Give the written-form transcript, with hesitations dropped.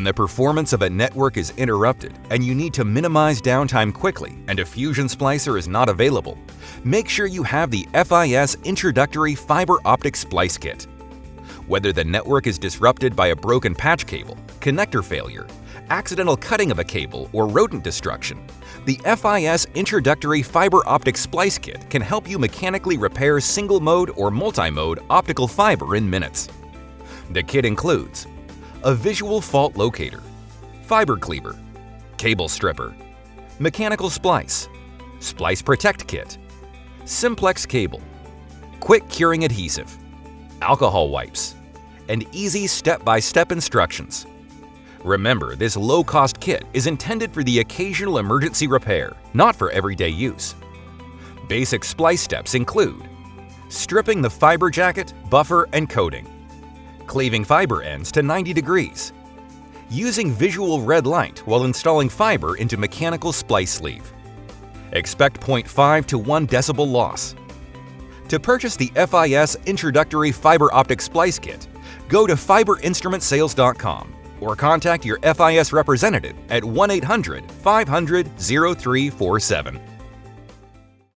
the performance of a network is interrupted and you need to minimize downtime quickly and a fusion splicer is not available, make sure you have the FIS Introductory Fiber Optic Splice Kit. Whether the network is disrupted by a broken patch cable, connector failure, accidental cutting of a cable, or rodent destruction, the FIS Introductory Fiber Optic Splice Kit can help you mechanically repair single-mode or multi-mode optical fiber in minutes. The kit includes a visual fault locator, fiber cleaver, cable stripper, mechanical splice, splice protect kit, simplex cable, quick curing adhesive, alcohol wipes, and easy step-by-step instructions. Remember, this low-cost kit is intended for the occasional emergency repair, not for everyday use. Basic splice steps include stripping the fiber jacket, buffer, and coating, cleaving fiber ends to 90 degrees, using visual red light while installing fiber into mechanical splice sleeve. Expect 0.5 to 1 decibel loss. To purchase the FIS Introductory Fiber Optic Splice Kit, go to fiberinstrumentsales.com or contact your FIS representative at 1-800-500-0347.